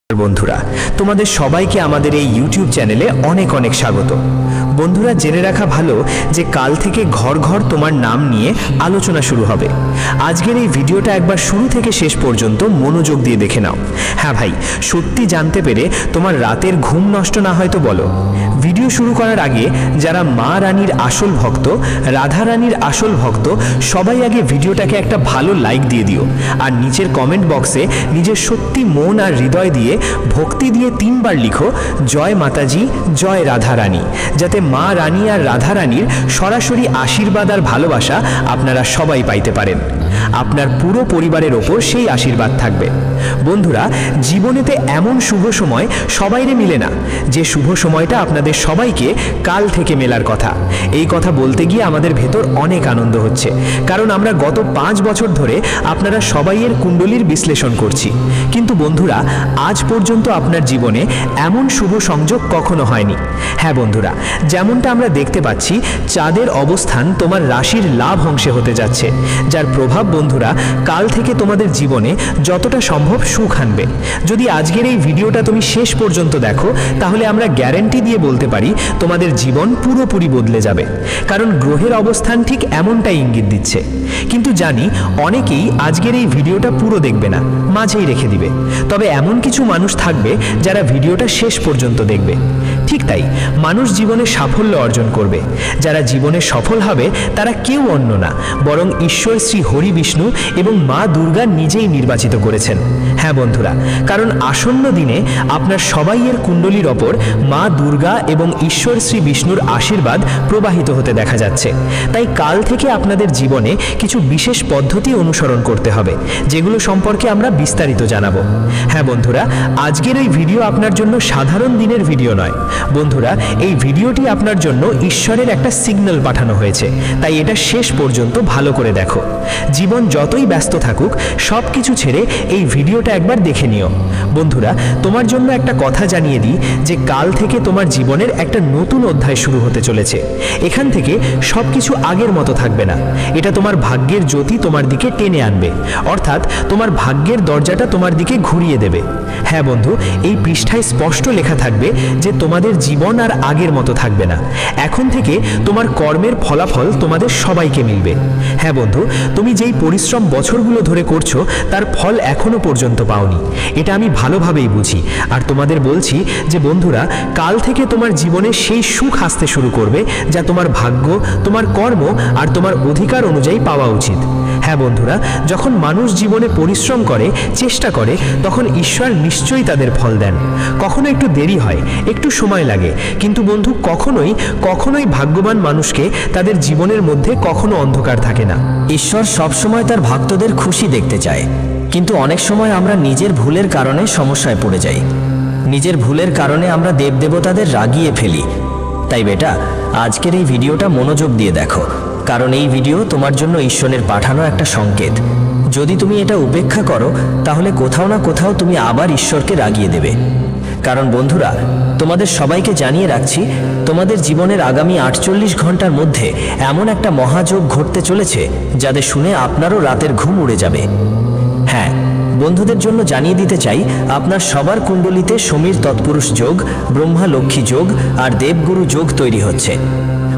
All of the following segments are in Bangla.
বন্ধুরা, তোমাদের সবাইকে আমাদের এই ইউটিউব চ্যানেলে অনেক অনেক স্বাগত। বন্ধুরা, জেনে রাখা ভালো যে কাল থেকে ঘর ঘর তোমার নাম নিয়ে আলোচনা শুরু হবে। আজকের এই ভিডিওটা একবার শুরু থেকে শেষ পর্যন্ত মনোযোগ দিয়ে দেখে নাও। হ্যাঁ ভাই, সত্যি জানতে পেরে তোমার রাতের ঘুম নষ্ট না হয় তো বলো। ভিডিও শুরু করার আগে যারা মা রানীর আসল ভক্ত, রাধা রানীর আসল ভক্ত, সবাই আগে ভিডিওটাকে একটা ভালো লাইক দিয়ে দিও। আর নিচের কমেন্ট বক্সে নিজের সত্যি মন আর হৃদয় দিয়ে ভক্তি দিয়ে 3 বার লিখো, জয় মাতাজি, জয় রাধা রানী, যাতে মা রানী আর রাধা রানীর সরাসরি আশীর্বাদ আর ভালোবাসা আপনারা সবাই পাইতে পারেন। আপনার পুরো পরিবারের ওপর সেই আশীর্বাদ থাকবে। বন্ধুরা, জীবনেতে এমন শুভ সময় সবাইরে মিলে না, যে শুভ সময়টা আপনাদের সবাইকে কাল থেকে মেলার কথা। এই কথা বলতে গিয়ে আমাদের ভেতর অনেক আনন্দ হচ্ছে, কারণ আমরা গত 5 বছর ধরে আপনারা সবাইয়ের কুণ্ডলীর বিশ্লেষণ করছি। কিন্তু বন্ধুরা, আজ পর্যন্ত আপনার জীবনে এমন শুভ সংযোগ কখনো হয়নি। হ্যাঁ বন্ধুরা, যেমনটা আমরা দেখতে পাচ্ছি, চাঁদের অবস্থান তোমার রাশির লাভ অংশে হতে যাচ্ছে, যার প্রভাব বন্ধুরা কাল থেকে তোমাদের জীবনে যতটা সম্ভব সুখ আনবে। যদি আজকের এই ভিডিওটা তুমি শেষ পর্যন্ত দেখো, তাহলে আমরা গ্যারান্টি দিয়ে বলতে পারি তোমাদের জীবন পুরোপুরি বদলে যাবে, কারণ গ্রহের অবস্থান ঠিক এমনটাই ইঙ্গিত দিচ্ছে। কিন্তু জানি অনেকেই আজকের এই ভিডিওটা পুরো দেখবে না, মাঝেই রেখে দিবে। তবে এমন কিছু মানুষ থাকবে যারা ভিডিওটা শেষ পর্যন্ত দেখবে। ঠিক তাই, মানুষ জীবনে সাফল্য অর্জন করবে। যারা জীবনে সফল হবে তারা কেউ অন্য না, বরং ঈশ্বর শ্রী হরি বিষ্ণু এবং মা দুর্গা নিজেই নির্বাচিত করেছেন। হ্যাঁ বন্ধুরা, কারণ আসন্ন দিনে আপনার সবাইয়ের কুণ্ডলীর ওপর মা দুর্গা এবং ঈশ্বর শ্রী বিষ্ণুর আশীর্বাদ প্রবাহিত হতে দেখা যাচ্ছে। তাই কাল থেকে আপনাদের জীবনে কিছু বিশেষ পদ্ধতি অনুসরণ করতে হবে, যেগুলো সম্পর্কে আমরা বিস্তারিত জানাবো। হ্যাঁ বন্ধুরা, আজকের এই ভিডিও আপনার জন্য সাধারণ দিনের ভিডিও নয়। বন্ধুরা, এই ভিডিওটি আপনার জন্য ঈশ্বরের একটা সিগন্যাল পাঠানো হয়েছে, তাই এটা শেষ পর্যন্ত ভালো করে দেখো। জীবন যতই ব্যস্ত থাকুক, সব কিছু ছেড়ে এই ভিডিওটা একবার দেখে নিও। বন্ধুরা, তোমার জন্য একটা কথা জানিয়ে দিই যে কাল থেকে তোমার জীবনের একটা নতুন অধ্যায় শুরু হতে চলেছে। এখান থেকে সব কিছু আগের মতো থাকবে না। এটা তোমার ভাগ্যের জ্যোতি তোমার দিকে টেনে আনবে, অর্থাৎ তোমার ভাগ্যের দরজাটা তোমার দিকে ঘুরিয়ে দেবে। হ্যাঁ বন্ধু, এই পৃষ্ঠায় স্পষ্ট লেখা থাকবে যে তোমাদের জীবন আর আগের মতো থাকবে না। এখন থেকে তোমার কর্মের ফলাফল তোমাদের সবাইকে মিলবে। হ্যাঁ বন্ধু, তুমি যেই পরিশ্রম বছরগুলো ধরে করছো তার ফল এখনো পর্যন্ত পাওনি, এটা আমি ভালোভাবেই বুঝি। আর তোমাদের বলছি যে বন্ধুরা, কাল থেকে তোমার জীবনে সেই সুখ আসতে শুরু করবে যা তোমার ভাগ্য, তোমার কর্ম আর তোমার অধিকার অনুযায়ী পাওয়া উচিত। হ্যাঁ বন্ধুরা, যখন মানুষ জীবনে পরিশ্রম করে, চেষ্টা করে, তখন ঈশ্বর নিশ্চয়ই তাদের ফল দেন। কখনো একটু দেরি হয়, একটু সময় লাগে, কিন্তু বন্ধু কখনোই ভাগ্যবান মানুষকে তাদের জীবনের মধ্যে কখনো অন্ধকার থাকে না। ঈশ্বর সবসময় তার ভক্তদের খুশি দেখতে চায়, কিন্তু অনেক সময় আমরা নিজের ভুলের কারণে সমস্যায় পড়ে যাই। নিজের ভুলের কারণে আমরা দেবদেবতাদের রাগিয়ে ফেলি। তাই বেটা, আজকের এই ভিডিওটা মনোযোগ দিয়ে দেখো, কারণ এই ভিডিও তোমার জন্য ঈশ্বরের পাঠানো একটা সংকেত। যদি তুমি এটা উপেক্ষা করো, তাহলে কোথাও না কোথাও তুমি আবার ঈশ্বরকে রাগিয়ে দেবে। কারণ বন্ধুরা, তোমাদের সবাইকে জানিয়ে রাখছি, তোমাদের জীবনের আগামী 48 ঘন্টার মধ্যে এমন একটা মহাযোগ ঘটতে চলেছে, যাদের শুনে আপনারও রাতের ঘুম উড়ে যাবে। হ্যাঁ, বন্ধুদের জন্য জানিয়ে দিতে চাই, আপনার সবার কুণ্ডলিতে সমীর তৎপুরুষ যোগ, ব্রহ্মা লক্ষ্মী যোগ আর দেবগুরু যোগ তৈরি হচ্ছে।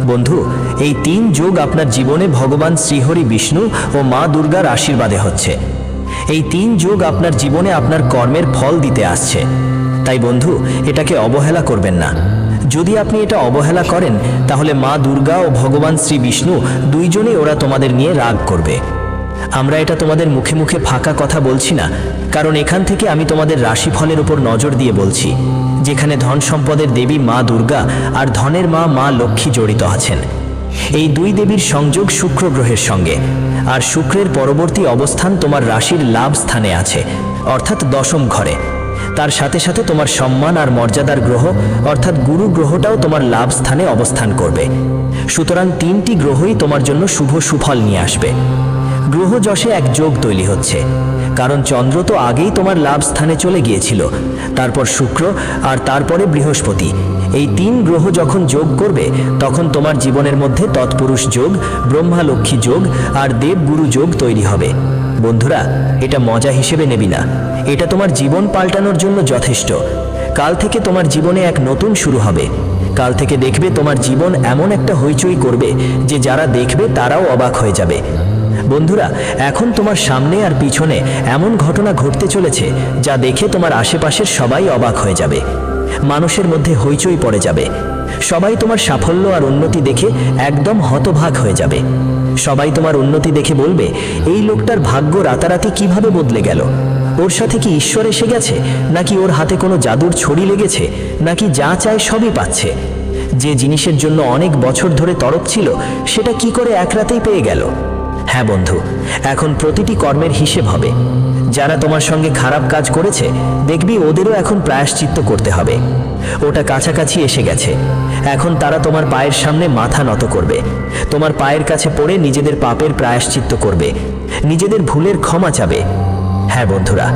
বন্ধু, এই 3 যোগ আপনার জীবনে ভগবান শ্রীহরি বিষ্ণু ও মা দুর্গার আশীর্বাদে হচ্ছে। এই 3 যোগ আপনার জীবনে আপনার কর্মের ফল দিতে আসছে। তাই বন্ধু, এটাকে অবহেলা করবেন না। যদি আপনি এটা অবহেলা করেন, তাহলে মা দুর্গা ও ভগবান শ্রী বিষ্ণু দুইজনেই ওরা তোমাদের নিয়ে রাগ করবে। আমরা এটা তোমাদের মুখে মুখে ফাঁকা কথা বলছি না, কারণ এখান থেকে আমি তোমাদের রাশিফলের উপর নজর দিয়ে বলছি, যেখানে ধন সম্পদের দেবী মা দুর্গা আর ধনের মা মা লক্ষ্মী জড়িত আছেন। এই 2 দেবীর সংযোগ শুক্র গ্রহের সঙ্গে, আর শুক্রের পরবর্তী অবস্থান তোমার রাশির লাভ স্থানে আছে, অর্থাৎ 10ম ঘরে। তার সাথে সাথে তোমার সম্মান আর মর্যাদার গ্রহ অর্থাৎ গুরু গ্রহটাও তোমার লাভ স্থানে অবস্থান করবে। সুতরাং 3টি গ্রহই তোমার জন্য শুভ সুফল নিয়ে আসবে। গ্রহ যশে এক যোগ তৈরি হচ্ছে, কারণ চন্দ্র তো আগেই তোমার লাভ স্থানে চলে গিয়েছিল, তারপর শুক্র আর তারপরে বৃহস্পতি। এই 3 গ্রহ যখন যোগ করবে, তখন তোমার জীবনের মধ্যে তৎপুরুষ যোগ, ব্রহ্মা লক্ষ্মী যোগ আর দেবগুরু যোগ তৈরি হবে। বন্ধুরা, এটা মজা হিসেবে নেবি না, এটা তোমার জীবন পাল্টানোর জন্য যথেষ্ট। কাল থেকে তোমার জীবনে এক নতুন শুরু হবে। কাল থেকে দেখবে তোমার জীবন এমন একটা হইচই করবে যে যারা দেখবে তারাও অবাক হয়ে যাবে। বন্ধুরা, এখন তোমার সামনে আর পিছনে এমন ঘটনা ঘটতে চলেছে যা দেখে তোমার আশেপাশের সবাই অবাক হয়ে যাবে। মানুষের মধ্যে হইচই পড়ে যাবে। সবাই তোমার সাফল্য আর উন্নতি দেখে একদম হতবাক হয়ে যাবে। সবাই তোমার উন্নতি দেখে বলবে, এই লোকটার ভাগ্য রাতারাতি কিভাবে বদলে গেল? ওর সাথে কি ঈশ্বর এসে গেছে, নাকি ওর হাতে কোনো জাদুর ছড়ি লেগেছে, নাকি যা চায় সবই পাচ্ছে? যে জিনিসের জন্য অনেক বছর ধরে তরপ ছিল সেটা কি করে এক রাতেই পেয়ে গেল? হ্যাঁ বন্ধু, এখন প্রতিটি কর্মের হিসেব হবে। যারা তোমার সঙ্গে খারাপ কাজ করেছে দেখবি ওদেরও এখন প্রায়শ্চিত্ত করতে হবে। ওটা কাছাকাছি এসে গেছে। এখন তারা তোমার পায়ের সামনে মাথা নত করবে, তোমার পায়ের কাছে পড়ে নিজেদের পাপের প্রায়শ্চিত্ত করবে, নিজেদের ভুলের ক্ষমা চাবে। হ্যাঁ বন্ধুরা,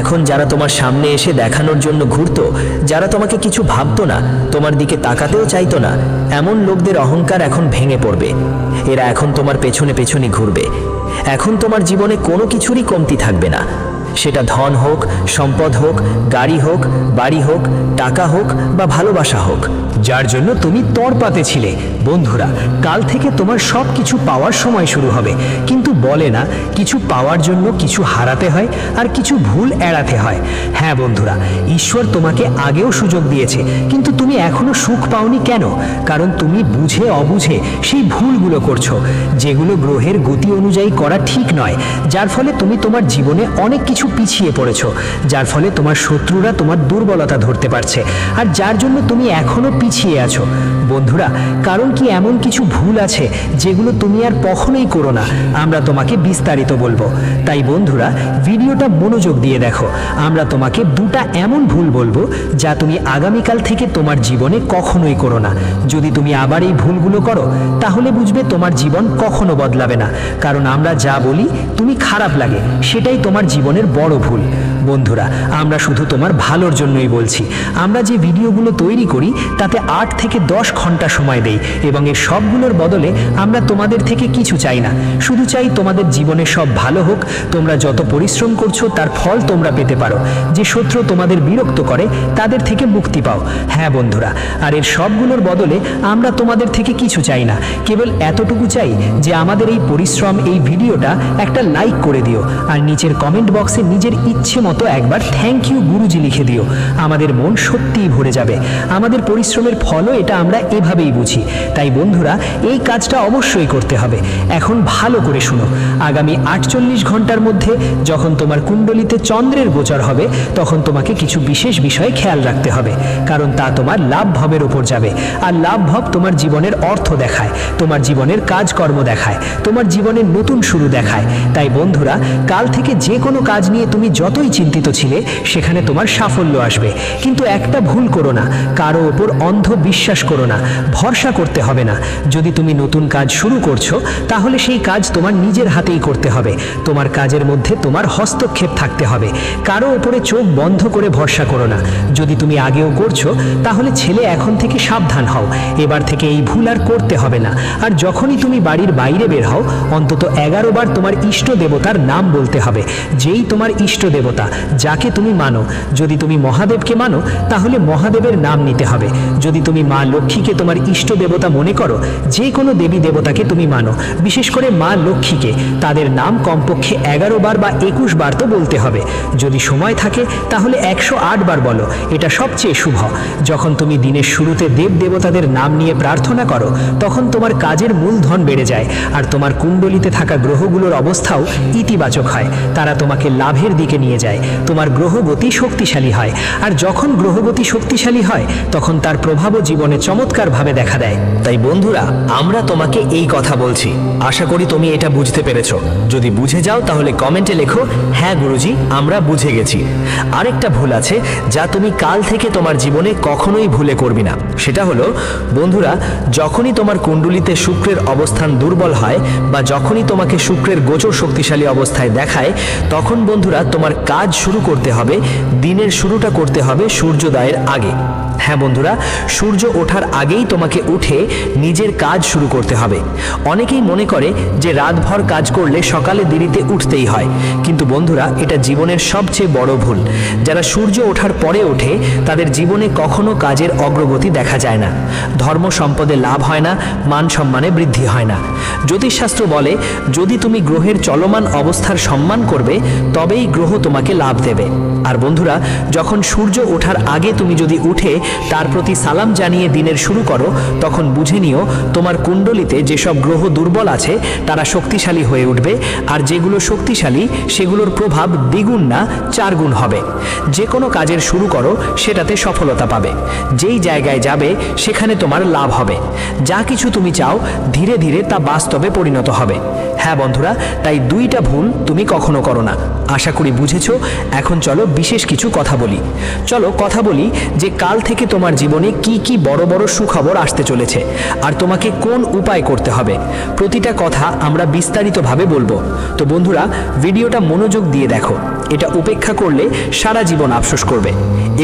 এখন যারা তোমার সামনে এসে দেখানোর জন্য ঘুরতো, যারা তোমাকে কিছু ভাবতো না, তোমার দিকে তাকাতেও চাইতো না, এমন লোকদের অহংকার এখন ভেঙে পড়বে। এরা এখন তোমার পেছনে পেছনে ঘুরবে। এখন তোমার জীবনে কোনো কিছুরই কমতি থাকবে না। সেটা ধন হোক, সম্পদ হোক, গাড়ি হোক, বাড়ি হোক, টাকা হোক বা ভালোবাসা হোক, যার জন্য তুমি তরপাতে ছিলে। বন্ধুরা, কাল থেকে তোমার সব কিছু পাওয়ার সময় শুরু হবে। কিন্তু বলে না, কিছু পাওয়ার জন্য কিছু হারাতে হয় আর কিছু ভুল এড়াতে হয়। হ্যাঁ বন্ধুরা, ঈশ্বর তোমাকে আগেও সুযোগ দিয়েছে, কিন্তু তুমি এখনো সুখ পাওনি কেন? কারণ তুমি বুঝে অবুঝে সেই ভুলগুলো করছো, যেগুলো গ্রহের গতি অনুযায়ী করা ঠিক নয়, যার ফলে তুমি তোমার জীবনে অনেক কিছু পিছিয়ে পড়েছো, যার ফলে তোমার শত্রুরা তোমার দুর্বলতা ধরতে পারছে, আর যার জন্য তুমি এখনো পিছিয়ে আছো। বন্ধুরা, কারণ কি এমন কিছু ভুল আছে যেগুলো তুমি আর কখনোই করো না, আমরা তোমাকে বিস্তারিত বলবো। তাই বন্ধুরা, ভিডিওটা মনোযোগ দিয়ে দেখো। আমরা তোমাকে দুটা এমন ভুল বলবো যা তুমি আগামীকাল থেকে তোমার জীবনে কখনোই করো না। যদি তুমি আবার এই ভুলগুলো করো তাহলে বুঝবে তোমার জীবন কখনো বদলাবে না। কারণ আমরা যা বলি তুমি খারাপ লাগে, সেটাই তোমার জীবনের বড় ভুল। বন্ধুরা, আমরা শুধু তোমার ভালোর জন্যই বলছি। আমরা যে ভিডিওগুলো তৈরি করি তাতে 8 থেকে 10 ঘন্টা সময় দেই, এবং এর সবগুলোর বদলে আমরা তোমাদের থেকে কিছু চাই না। শুধু চাই তোমাদের জীবনে সব ভালো হোক, তোমরা যত পরিশ্রম করছো তার ফল তোমরা পেতে পারো, যে শত্রু তোমাদের বিরক্ত করে তাদের থেকে মুক্তি পাও। হ্যাঁ বন্ধুরা, আর এর সবগুলোর বদলে আমরা তোমাদের থেকে কিছু চাই না, কেবল এতটুকু চাই যে আমাদের এই পরিশ্রম, এই ভিডিওটা একটা লাইক করে দিও, আর নিচের কমেন্ট বক্সে নিজের ইচ্ছে মতো একবার থ্যাংক ইউ গুরুজি লিখে দিও। আমাদের মন সত্যিই ভরে যাবে। আমাদের পরিশ্রমের ফলও এটা আমরা এভাবেই বুঝি। তাই বন্ধুরা, এই কাজটা অবশ্যই করতে হবে। এখন ভালো করে শুনো, আগামী 48 ঘন্টার মধ্যে যখন তোমার কুণ্ডলিতে চন্দ্রের গোচর হবে, তখন তোমাকে কিছু বিশেষ বিষয়ে খেয়াল রাখতে হবে, কারণ তা তোমার লাভ ভাবের ওপর যাবে। আর লাভ ভাব তোমার জীবনের অর্থ দেখায়, তোমার জীবনের কাজকর্ম দেখায়, তোমার জীবনের নতুন শুরু দেখায়। তাই বন্ধুরা, কাল থেকে যে কোনো কাজ নিয়ে তুমি যতই চিন্তিত ছিলে সেখানে তোমার সাফল্য আসবে। কিন্তু একটা ভুল করো না, কারো ওপর অন্ধ বিশ্বাস করো না, ভরসা করতে হবে না। যদি তুমি নতুন কাজ শুরু করছো তাহলে সেই কাজ তোমার নিজের হাতেই করতে হবে। তোমার কাজের মধ্যে তোমার হস্তক্ষেপ থাকতে হবে। কারো ওপরে চোখ বন্ধ করে ভরসা করো না। যদি তুমি আগেও করছো তাহলে ছেলে এখন থেকে সাবধান হও, এবার থেকে এই ভুল আর করতে হবে না। আর যখনই তুমি বাড়ির বাইরে বের হও, অন্তত 11 বার তোমার ইষ্ট দেবতার নাম বলতে হবে, যেই তোমার ইষ্ট দেবতা, যাকে তুমি মানো। যদি তুমি মহাদেবকে মানো তাহলে মহাদেবের নাম নিতে হবে। যদি তুমি মা লক্ষ্মীকে তোমার ইষ্ট দেবতা মনে করো, যে কোনো দেবী দেবতাকে তুমি মানো, বিশেষ করে মা লক্ষ্মীকে, তাদের নাম কমপক্ষে 11 বার বা 21 বার তো বলতে হবে। যদি সময় থাকে তাহলে 108 বার বলো, এটা সবচেয়ে শুভ। যখন তুমি দিনের শুরুতে দেব দেবতাদের নাম নিয়ে প্রার্থনা করো তখন তোমার কাজের মূলধন বেড়ে যায়, আর তোমার কুণ্ডলিতে থাকা গ্রহগুলোর অবস্থাও ইতিবাচক হয়। তারা তোমাকে লাভের দিকে নিয়ে যায়, তোমার গ্রহগতি শক্তিশালী হয়। আর যখন গ্রহগতি শক্তিশালী হয় তখন তার প্রভাবও জীবনে চমৎকারভাবে দেখা দেয়। তাই বন্ধুরা, আমরা তোমাকে এই কথা বলছি, আশা করি তুমি এটা বুঝতে পেরেছো। যদি বুঝে যাও তাহলে কমেন্টে লেখো, হ্যাঁ গুরুজি, আমরা বুঝে গেছি। আরেকটা ভুল আছে যা তুমি কাল থেকে তোমার জীবনে কখনোই ভুলে করবি না। সেটা হলো বন্ধুরা, যখনই তোমার কুণ্ডলিতে শুক্রের অবস্থান দুর্বল হয় বা যখনই তোমাকে শুক্রের গোচর শক্তিশালী অবস্থায় দেখায়, তখন বন্ধুরা তোমার কাজ শুরু করতে হবে, দিনের শুরুটা করতে হবে সূর্যোদয়ের আগে। হ্যাঁ বন্ধুরা, সূর্য ওঠার আগেই তোমাকে উঠে নিজের কাজ শুরু করতে হবে। অনেকেই মনে করে যে রাতভর কাজ করলে সকালে দেরিতে উঠতেই হয়, কিন্তু বন্ধুরা এটা জীবনের সবচেয়ে বড় ভুল। যারা সূর্য ওঠার পরে ওঠে তাদের জীবনে কখনো কাজের অগ্রগতি দেখা যায় না, ধর্ম সম্পদে লাভ হয় না, মান সম্মানে বৃদ্ধি হয় না। জ্যোতিষশাস্ত্র বলে যদি তুমি গ্রহের চলমান অবস্থার সম্মান করবে তবেই গ্রহ তোমাকে লাভ দেবে। আর বন্ধুরা, যখন সূর্য ওঠার আগে তুমি যদি উঠে তার প্রতি সালাম জানিয়ে দিনের শুরু করো, তখন বুঝে নিও তোমার কুণ্ডলিতে যেসব গ্রহ দুর্বল আছে তারা শক্তিশালী হয়ে উঠবে, আর যেগুলো শক্তিশালী সেগুলোর প্রভাব দ্বিগুণ না 4 গুণ হবে। যে কোনো কাজের শুরু করো, সেটাতে সফলতা পাবে। যেই জায়গায় যাবে সেখানে তোমার লাভ হবে। যা কিছু তুমি চাও ধীরে ধীরে তা বাস্তবে পরিণত হবে। হ্যাঁ বন্ধুরা, তাই 2টা ভুল তুমি কখনো করো না। আশা করি বুঝেছো। এখন চলো বিশেষ কিছু কথা বলি। চলো কথা বলি যে কাল থেকে তোমার জীবনে কি কি বড় বড় সুখবর আসতে চলেছে আর তোমাকে কোন উপায় করতে হবে। প্রতিটা কথা আমরা বিস্তারিতভাবে বলবো। তো বন্ধুরা, ভিডিওটা মনোযোগ দিয়ে দেখো। এটা উপেক্ষা করলে সারা জীবন আফসোস করবে।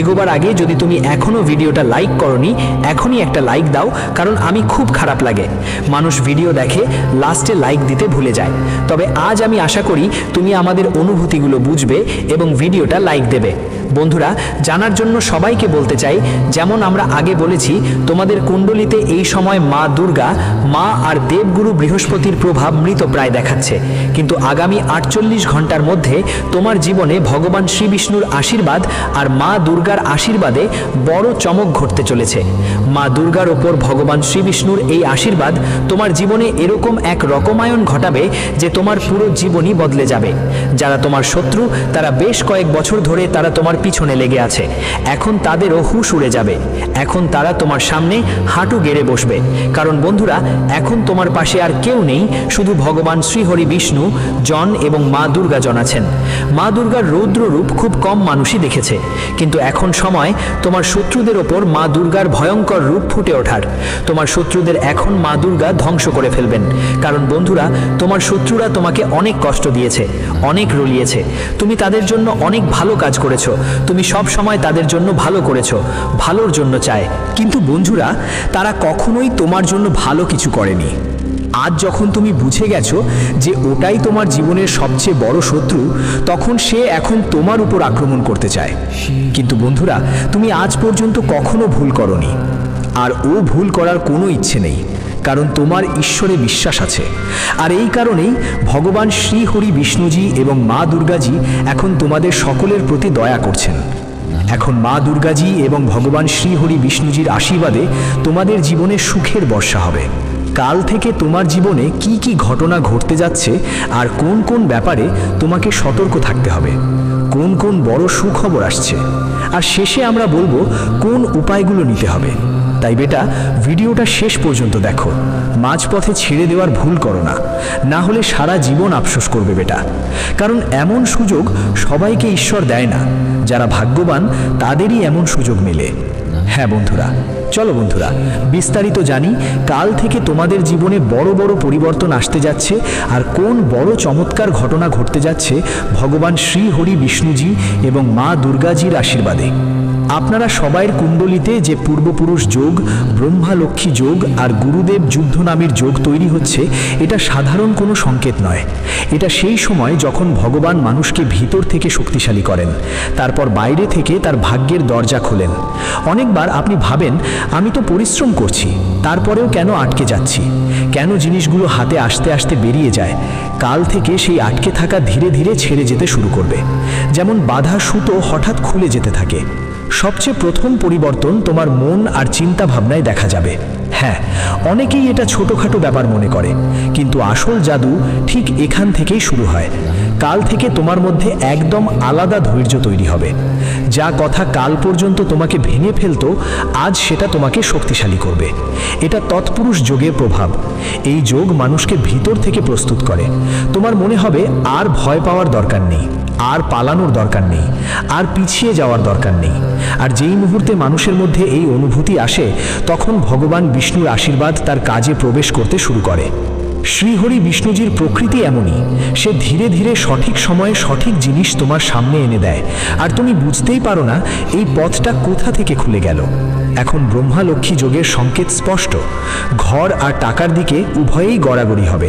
এগোবার আগে যদি তুমি এখনো ভিডিওটা লাইক করনি, এখনই একটা লাইক দাও, কারণ আমি খুব খারাপ লাগে মানুষ ভিডিও দেখে লাস্টে লাইক দিতে ভুলে যায়। তবে আজ আমি আশা করি তুমি আমাদের অনুভূতিগুলো বুঝবে এবং ভিডিওটা লাইক দেবে। বন্ধুরা, জানার জন্য সবাইকে বলতে চাই, যেমন আমরা আগে বলেছি তোমাদের কুণ্ডলিতে এই সময় মা দুর্গা, মা আর দেবগুরু বৃহস্পতির প্রভাব মৃতপ্রায় দেখাচ্ছে, কিন্তু আগামী 48 ঘন্টার মধ্যে তোমার জীবনে ভগবান শ্রী বিষ্ণুর আশীর্বাদ আর মা দুর্গার আশীর্বাদে বড় চমক ঘটতে চলেছে। মা দুর্গার ওপর ভগবান শ্রী বিষ্ণুর এই আশীর্বাদ তোমার জীবনে এরকম এক রকমায়ন ঘটাবে যে তোমার পুরো জীবনই বদলে যাবে। যারা তোমার শত্রু তারা বেশ কয়েক বছর ধরে তারা তোমার পিছনে লেগে আছে, এখন তাদেরও হুঁশ উড়ে যাবে। এখন তারা তোমার সামনে হাঁটু গেড়ে বসবে, কারণ বন্ধুরা এখন তোমার পাশে আর কেউ নেই, শুধু ভগবান শ্রীহরি বিষ্ণু জন এবং মা দুর্গা জন আছেন। মা দুর্গার রৌদ্র রূপ খুব কম মানুষই দেখেছে, কিন্তু এখন সময় তোমার শত্রুদের ওপর মা দুর্গার ভয়ঙ্কর রূপ ফুটে ওঠার। তোমার শত্রুদের এখন মা দুর্গা ধ্বংস করে ফেলবেন, কারণ বন্ধুরা তোমার শত্রুরা তোমাকে অনেক কষ্ট দিয়েছে, অনেক রলিয়েছে। তুমি তাদের জন্য অনেক ভালো কাজ করেছো, তুমি সব সময় তাদের জন্য ভালো করেছো, ভালোর জন্য চায়, কিন্তু বন্ধুরা তারা কখনোই তোমার জন্য ভালো কিছু করেনি। আজ যখন তুমি বুঝে গেছো যে ওটাই তোমার জীবনের সবচেয়ে বড় শত্রু, তখন সে এখন তোমার উপর আক্রমণ করতে চায়। কিন্তু বন্ধুরা, তুমি আজ পর্যন্ত কখনো ভুল করনি, আর ও ভুল করার কোনো ইচ্ছে নেই, কারণ তোমার ঈশ্বরে বিশ্বাস আছে। আর এই কারণেই ভগবান শ্রীহরি বিষ্ণুজি এবং মা দুর্গাজি এখন তোমাদের সকলের প্রতি দয়া করছেন। এখন মা দুর্গাজি এবং ভগবান শ্রীহরি বিষ্ণুজির আশীর্বাদে তোমাদের জীবনে সুখের বর্ষা হবে। কাল থেকে তোমার জীবনে কি কি ঘটনা ঘটতে যাচ্ছে আর কোন কোন ব্যাপারে তোমাকে সতর্ক থাকতে হবে, কোন কোন বড় সুখবর আসছে, আর শেষে আমরা বলবো কোন উপায়গুলো নিতে হবে। তাই বেটা, ভিডিওটা শেষ পর্যন্ত দেখো, মাঝপথে ছেড়ে দেওয়ার ভুল করো না, না হলে সারা জীবন আফসোস করবে বেটা। কারণ এমন সুযোগ সবাইকে ঈশ্বর দেয় না, যারা ভাগ্যবান তাদেরই এমন সুযোগ মেলে। হ্যাঁ বন্ধুরা, চলো বন্ধুরা বিস্তারিত জানি কাল থেকে তোমাদের জীবনে বড় বড় পরিবর্তন আসতে যাচ্ছে আর কোন বড় চমৎকার ঘটনা ঘটতে যাচ্ছে ভগবান শ্রী হরি বিষ্ণুজি এবং মা দুর্গাজির আশীর্বাদে। আপনারা সবাইয়ের কুণ্ডলিতে যে পূর্বপুরুষ যোগ, ব্রহ্মা লক্ষ্মী যোগ আর গুরুদেব যুদ্ধ নামের যোগ তৈরি হচ্ছে, এটা সাধারণ কোনো সংকেত নয়। এটা সেই সময় যখন ভগবান মানুষকে ভিতর থেকে শক্তিশালী করেন, তারপর বাইরে থেকে তার ভাগ্যের দরজা খোলেন। অনেকবার আপনি ভাবেন, আমি তো পরিশ্রম করছি, তারপরেও কেন আটকে যাচ্ছি, কেন জিনিসগুলো হাতে আসতে আসতে বেরিয়ে যায়। কাল থেকে সেই আটকে থাকা ধীরে ধীরে ছেড়ে যেতে শুরু করবে, যেমন বাঁধা সুতো হঠাৎ খুলে যেতে থাকে। সবচেয়ে প্রথম পরিবর্তন তোমার মন আর চিন্তা ভাবনায় দেখা যাবে। হ্যাঁ, অনেকেই এটা ছোটখাটো ব্যাপার মনে করে, কিন্তু আসল জাদু ঠিক এখান থেকেই শুরু হয়। কাল থেকে তোমার মধ্যে একদম আলাদা ধৈর্য তৈরি হবে। যা কথা কাল পর্যন্ত তোমাকে ভেঙে ফেলতো, আজ সেটা তোমাকে শক্তিশালী করবে। এটা তৎপুরুষ যোগের প্রভাব। এই যোগ মানুষকে ভিতর থেকে প্রস্তুত করে। তোমার মনে হবে আর ভয় পাওয়ার দরকার নেই, আর পালানোর দরকার নেই, আর পিছিয়ে যাওয়ার দরকার নেই। আর যেই মুহূর্তে মানুষের মধ্যে এই অনুভূতি আসে, তখন ভগবান বিষ্ণুর আশীর্বাদ তার কাজে প্রবেশ করতে শুরু করে। শ্রীহরি বিষ্ণুজির প্রকৃতি এমনই, সে ধীরে ধীরে সঠিক সময়ে সঠিক জিনিস তোমার সামনে এনে দেয়, আর তুমি বুঝতেই পারো না এই পথটা কোথা থেকে খুলে গেল। এখন ব্রহ্মা লক্ষ্মী যোগের সংকেত স্পষ্ট, ঘর আর টাকার দিকে উভয়েই গড়াগড়ি হবে,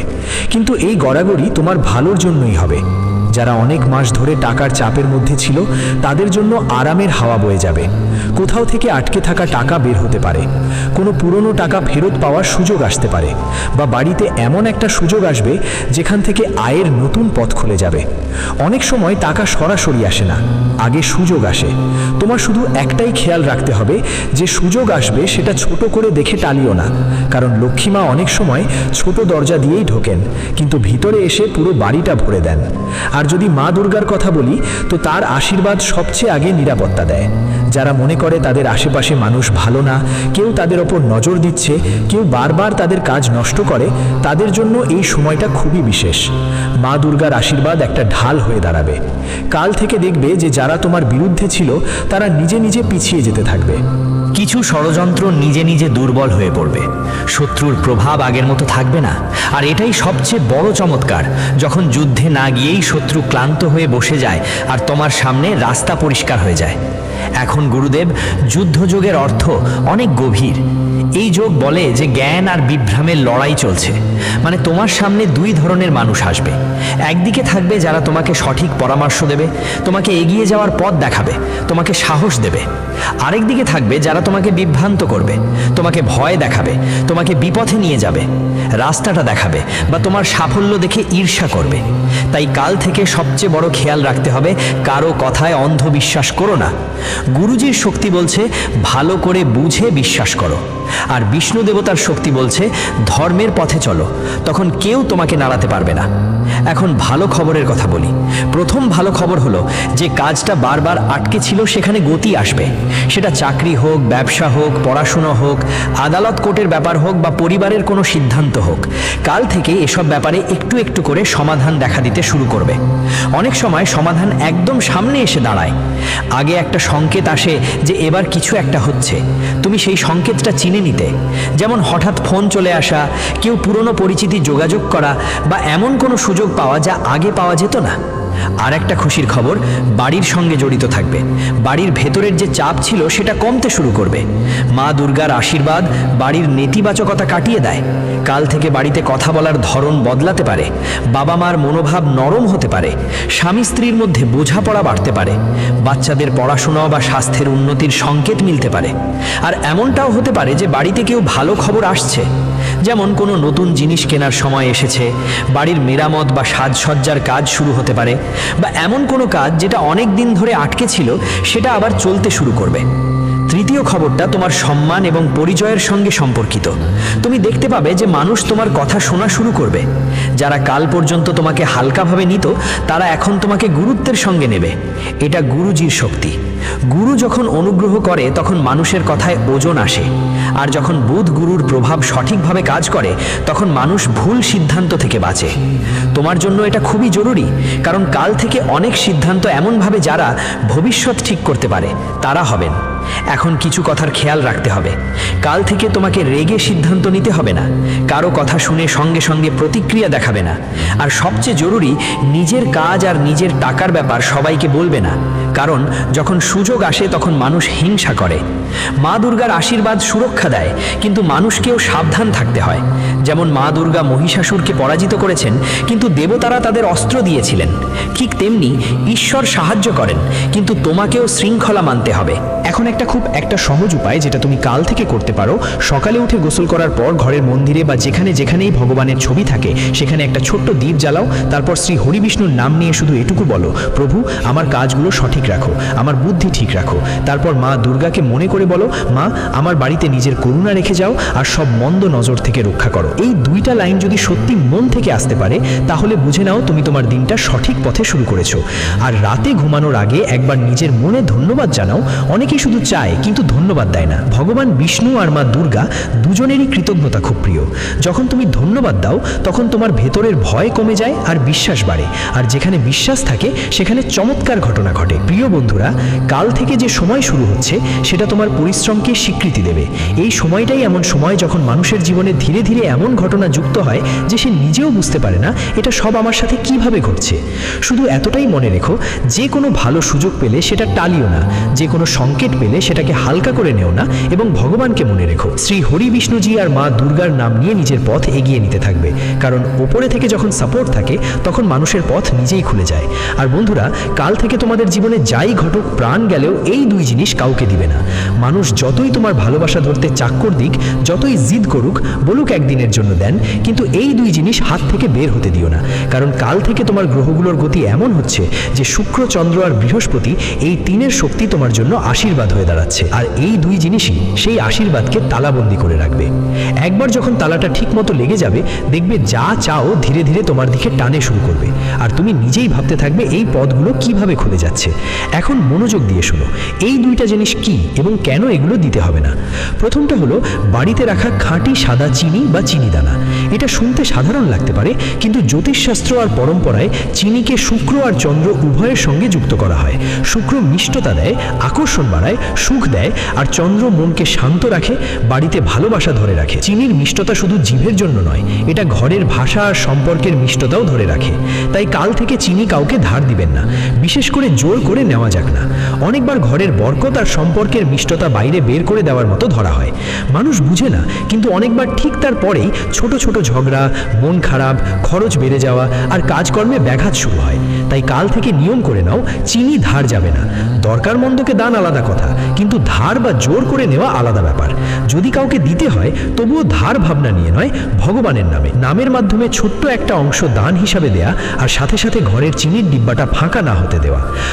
কিন্তু এই গড়াগড়ি তোমার ভালোর জন্যই হবে। যারা অনেক মাস ধরে টাকার চাপের মধ্যে ছিল তাদের জন্য আরামের হাওয়া বয়ে যাবে। কোথাও থেকে আটকে থাকা টাকা বের হতে পারে, কোনো পুরনো টাকা ফেরত পাওয়ার সুযোগ আসতে পারে, বা বাড়িতে এমন একটা সুযোগ আসবে যেখান থেকে আয়ের নতুন পথ খুলে যাবে। অনেক সময় টাকা সরাসরি আসে না, আগে সুযোগ আসে। তোমার শুধু একটাই খেয়াল রাখতে হবে যে সুযোগ আসবে সেটা ছোট করে দেখে টালিও না, কারণ লক্ষ্মীমা অনেক সময় ছোট দরজা দিয়েই ঢোকেন, কিন্তু ভিতরে এসে পুরো বাড়িটা ভরে দেন। আর যদি মা দুর্গার কথা বলি তো তার আশীর্বাদ সবচেয়ে আগে নিরাপত্তা দেয়। যারা মনে করে তাদের আশেপাশে মানুষ ভালো না, কেউ তাদের ওপর নজর দিচ্ছে, কেউ বারবার তাদের কাজ নষ্ট করে, তাদের জন্য এই সময়টা খুবই বিশেষ। মা দুর্গার আশীর্বাদ একটা ঢাল হয়ে দাঁড়াবে। কাল থেকে দেখবে যে যারা তোমার বিরুদ্ধে ছিল তারা নিজে নিজে পিছিয়ে যেতে থাকবে। কিছু ষড়যন্ত্র নিজে নিজে দুর্বল হয়ে পড়বে, শত্রুর প্রভাব আগের মতো থাকবে না। আর এটাই সবচেয়ে বড় চমৎকার, যখন যুদ্ধে না গিয়েই শত্রু ক্লান্ত হয়ে বসে যায় আর তোমার সামনে রাস্তা পরিষ্কার হয়ে যায়। এখন গুরুদেব, যুদ্ধযোগের অর্থ অনেক গভীর। এই যোগ বলে যে জ্ঞান আর বিভ্রমের লড়াই চলছে, মানে তোমার সামনে দুই ধরনের মানুষ আসবে। একদিকে থাকবে যারা তোমাকে সঠিক পরামর্শ দেবে, তোমাকে এগিয়ে যাওয়ার পথ দেখাবে, তোমাকে সাহস দেবে। আরেক দিকে থাকবে যারা তোমাকে বিভ্রান্ত করবে, তোমাকে ভয় দেখাবে, তোমাকে বিপথে নিয়ে যাবে, রাস্তাটা দেখাবে, বা তোমার সাফল্য দেখে ঈর্ষা করবে। তাই কাল থেকে সবচেয়ে বড় খেয়াল রাখতে হবে, কারো কথায় অন্ধবিশ্বাস করো না। গুরুজির শক্তি বলছে ভালো করে বুঝে বিশ্বাস করো, আর বিষ্ণু দেবতার শক্তি বলছে ধর্মের পথে চলো, তখন কেউ তোমাকে নাড়াতে পারবে না। এখন ভালো খবরের কথা বলি। প্রথম ভালো খবর হলো যে কাজটা বারবার আটকে ছিল সেখানে গতি আসবে। সেটা চাকরি হোক, ব্যবসা হোক, পড়াশুনো হোক, আদালত কোর্টের ব্যাপার হোক, বা পরিবারের কোনো সিদ্ধান্ত হোক, কাল থেকে এসব ব্যাপারে একটু একটু করে সমাধান দেখা দিতে শুরু করবে। অনেক সময় সমাধান একদম সামনে এসে দাঁড়ায়, আগে একটা সংকেত আসে যে এবার কিছু একটা হচ্ছে। তুমি সেই সংকেতটা চিনে নিতে, যেমন হঠাৎ ফোন চলে আসা, কেউ পুরনো পরিচিতি যোগাযোগ করা, বা এমন কোনো সুযোগ পাওয়া যা আগে পাওয়া যেত না। আর একটা খুশির খবর বাড়ির সঙ্গে জড়িত থাকবে। বাড়ির ভেতরের যে চাপ ছিল সেটা কমতে শুরু করবে। মা দুর্গার আশীর্বাদ বাড়ির নেতিবাচকতা কাটিয়ে দেয়। কাল থেকে বাড়িতে কথা বলার ধরন বদলাতে পারে, বাবা মার মনোভাব নরম হতে পারে, স্বামী স্ত্রীর মধ্যে বোঝাপড়া বাড়তে পারে, বাচ্চাদের পড়াশোনা বা স্বাস্থ্যের উন্নতির সংকেত মিলতে পারে। আর এমনটাও হতে পারে যে বাড়িতে কেউ ভালো খবর আসছে, যেমন কোনো নতুন জিনিস কেনার সময় এসেছে, বাড়ির মেরামত বা সাজসজ্জার কাজ শুরু হতে পারে, বা এমন কোনো কাজ যেটা অনেক দিন ধরে আটকে ছিল সেটা আবার চলতে শুরু করবে। তৃতীয় খবরটা তোমার সম্মান এবং পরিচয়ের সঙ্গে সম্পর্কিত। তুমি দেখতে পাবে যে মানুষ তোমার কথা শোনা শুরু করবে। যারা কাল পর্যন্ত তোমাকে হালকাভাবে নিত তারা এখন তোমাকে গুরুত্বের সঙ্গে নেবে। এটা গুরুজির শক্তি। গুরু যখন অনুগ্রহ করে তখন মানুষের কথায় ওজন আসে, আর যখন বুধ গুরুর প্রভাব সঠিকভাবে কাজ করে তখন মানুষ ভুল সিদ্ধান্ত থেকে বাঁচে। তোমার জন্য এটা খুবই জরুরি, কারণ কাল থেকে অনেক সিদ্ধান্ত এমনভাবে যারা ভবিষ্যৎ ঠিক করতে পারে তারা হবেন। এখন কিছু কথার খেয়াল রাখতে হবে। কাল থেকে তোমাকে রেগে সিদ্ধান্ত নিতে হবে না, কারো কথা শুনে সঙ্গে সঙ্গে প্রতিক্রিয়া দেখাবে না, আর সবচেয়ে জরুরি নিজের কাজ আর নিজের টাকার ব্যাপার সবাইকে বলবে না, কারণ যখন সুযোগ আসে তখন মানুষ হিংসা করে। মা দুর্গার আশীর্বাদ সুরক্ষা দেয়, কিন্তু মানুষকেও সাবধান থাকতে হয়। যেমন মা দুর্গা মহিষাসুরকে পরাজিত করেছেন, কিন্তু দেবতারা তাদের অস্ত্র দিয়েছিলেন। ঠিক তেমনি ঈশ্বর সাহায্য করেন, কিন্তু তোমাকেও শৃঙ্খলা মানতে হবে। এখন একটা সহজ উপায় যেটা তুমি কাল থেকে করতে পারো, সকালে উঠে গোসল করার পর ঘরের মন্দিরে বা যেখানেই ভগবানের ছবি থাকে সেখানে একটা ছোট্ট দ্বীপ জ্বালাও। তারপর শ্রী হরি বিষ্ণুর নাম নিয়ে শুধু এটুকু বলো, প্রভু আমার কাজগুলো সঠিক রাখো, আমার বুদ্ধি ঠিক রাখো। তারপর মা দুর্গাকে মনে করে বলো, মা আমার বাড়িতে নিজের করুণা রেখে যাও আর সব মন্দ নজর থেকে রক্ষা করো। এই দুইটা লাইন যদি সত্যি মন থেকে আসতে পারে তাহলে বুঝে নাও তুমি তোমার দিনটা সঠিক পথে শুরু করেছো। আর রাতে ঘুমানোর আগে একবার নিজের মনে ধন্যবাদ জানাও। অনেকেই শুধু চায় কিন্তু ধন্যবাদ দেয় না। ভগবান বিষ্ণু আর মা দুর্গা দুজনেরই কৃতজ্ঞতা খুব প্রিয়। যখন তুমি ধন্যবাদ দাও তখন তোমার ভেতরের ভয় কমে যায় আর বিশ্বাস বাড়ে, আর যেখানে বিশ্বাস থাকে সেখানে চমৎকার ঘটনা ঘটে। প্রিয় বন্ধুরা, কাল থেকে যে সময় শুরু হচ্ছে সেটা তোমার পরিশ্রমকে স্বীকৃতি দেবে। এই সময়টাই এমন সময় যখন মানুষের জীবনে ধীরে ধীরে এমন ঘটনা যুক্ত হয় যে সে নিজেও বুঝতে পারে না এটা সব আমার সাথে কিভাবে ঘটছে। শুধু এতটাই মনে রেখো, যে কোনো ভালো সুযোগ পেলে সেটা টালিও না, যে কোনো সংকেত পেলে সেটাকে হালকা করে নেও না, এবং ভগবানকে মনে রেখো। শ্রী হরি বিষ্ণুজি আর মা দুর্গার নাম নিয়ে নিজের পথ এগিয়ে নিতে থাকবে, কারণ ওপরে থেকে যখন সাপোর্ট থাকে তখন মানুষের পথ নিজেই খুলে যায়। আর বন্ধুরা, কাল থেকে তোমাদের জীবনে যাই ঘটুক, প্রাণ গেলেও এই দুই জিনিস কাউকে দিবে না। মানুষ যতই তোমার ভালোবাসা ধরতে চাক্কর দিক, যতই জিদ করুক, বলুক একদিনের জন্য দেন, কিন্তু এই দুই জিনিস হাত থেকে বের হতে দিও না। কারণ কাল থেকে তোমার গ্রহগুলোর গতি এমন হচ্ছে যে শুক্র, চন্দ্র আর বৃহস্পতি, এই তিনের শক্তি তোমার জন্য আশীর্বাদ হয়ে দাঁড়াচ্ছে, আর এই দুই জিনিসই সেই আশীর্বাদকে তালাবন্দি করে রাখবে। একবার যখন তালাটা ঠিক মতো লেগে যাবে, দেখবে যা চাও ধীরে ধীরে তোমার দিকে টানে শুরু করবে, আর তুমি নিজেই ভাবতে থাকবে এই পথগুলো কিভাবে খুলে যাচ্ছে। এখন মনোযোগ দিয়ে শোনো, এই দুইটা জিনিস কি এবং কেন এগুলো দিতে হবে না। প্রথমটা হলো বাড়িতে রাখা খাঁটি সাদা চিনি বা চিনি দানা। এটা শুনতে সাধারণ লাগতে পারে, কিন্তু জ্যোতিষশাস্ত্র আর পরম্পরায় চিনিকে শুক্র আর চন্দ্র উভয়ের সঙ্গে যুক্ত করা হয়। শুক্র মিষ্টতা দেয়, আকর্ষণ বাড়ায়, সুখ দেয়, আর চন্দ্র মনকে শান্ত রাখে, বাড়িতে ভালোবাসা ধরে রাখে। চিনির মিষ্টতা শুধু জিভের জন্য নয়, এটা ঘরের ভাষা আর সম্পর্কের মিষ্টতাও ধরে রাখে। তাই কাল থেকে চিনি কাউকে ধার দিবেন না, বিশেষ করে জোর করে নেওয়া যাক না। অনেকবার ঘরের বরকত আর সম্পর্কের মিষ্টতা বাইরে বের করে দেওয়ার মতো ধরা হয়। মানুষ বুঝে না, কিন্তু অনেকবার ঠিক তার পরেই ছোট ছোট ঝগড়া, মন খারাপ, খরচ বেড়ে যাওয়া আর কাজকর্মে ব্যাঘাত শুরু হয়। তাই কাল থেকে নিয়ম করে নাও, চিনি ধার যাবে না। দরকার মন্দকে দান আলাদা কথা, কিন্তু ধার বা জোর করে নেওয়া আলাদা ব্যাপার। যদি কাউকে দিতে হয় তবুও ধার ভাবনা নিয়ে নয়, ভগবানের নামে। নামের মাধ্যমে ছোট্ট একটা অংশ দান হিসাবে দেয়া, আর সাথে সাথে ঘরের চিনির ডিব্বাটা ফাঁকা না হতে দেওয়া।